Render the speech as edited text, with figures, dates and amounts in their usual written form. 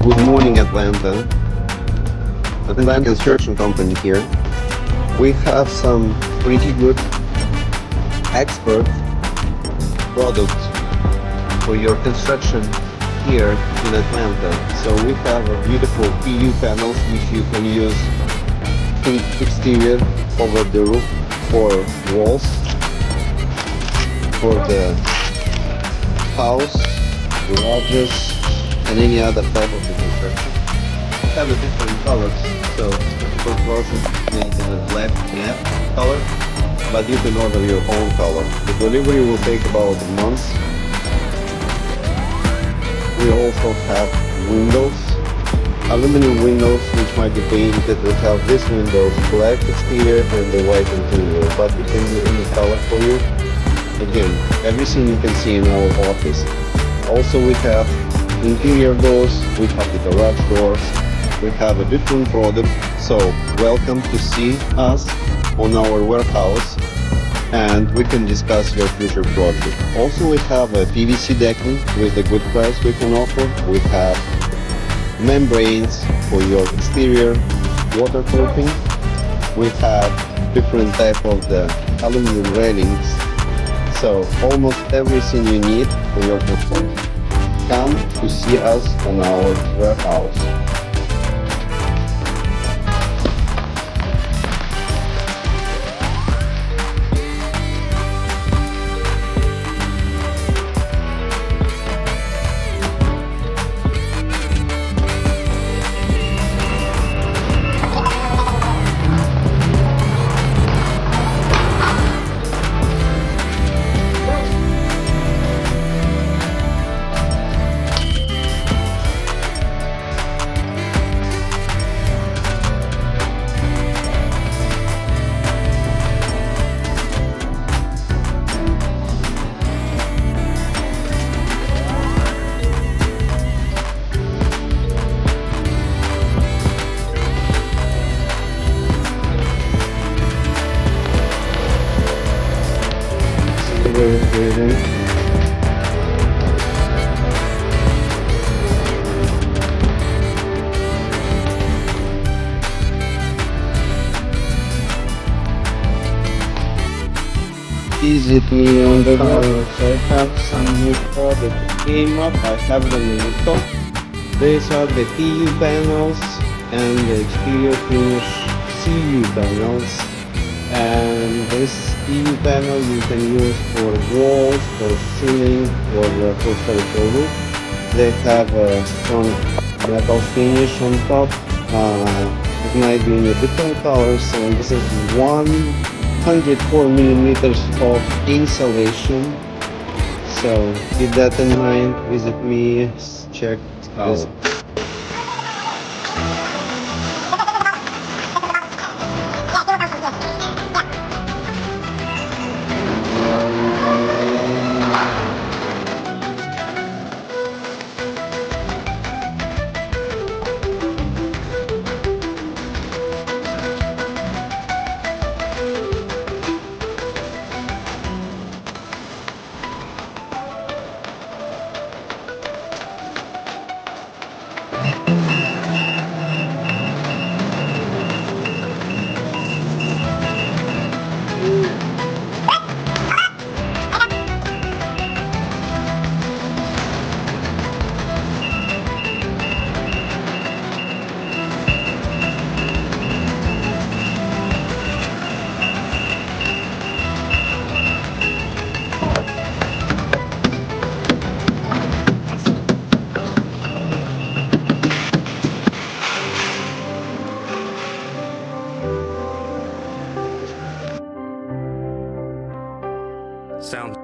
Good morning, Atlanta. Atlanta Construction Company here. We have some pretty good expert products for your construction here in Atlanta. So we have a beautiful PU panels which you can use in exterior over the roof for walls, for the house, garages, and any other type of the construction. We have a different colors, so typical process made in a black matte color, but you can order your own color. The delivery will take about a month. We also have windows, aluminum windows which might be painted. We have these windows, black exterior and the white interior, but we can do any color for you. Again, everything you can see in our office. Also we have interior doors, we have the garage doors, we have a different product. So welcome to see us on our warehouse and we can discuss your future project. Also we have a PVC decking with a good price we can offer. We have membranes for your exterior, waterproofing. We have different type of the aluminum railings. So almost everything you need for your construction. Come to see us on our warehouse. Visit me on the house. I have some new product that came up. I have them in stock. These are the PU panels and the exterior finish CU panels. And this PU panel you can use for walls, for ceiling, or for structural roof. They have a strong metal finish on top. It might be in a different colors. So this is 104 millimeters of insulation. So keep that in mind. Visit me. Check this. Sound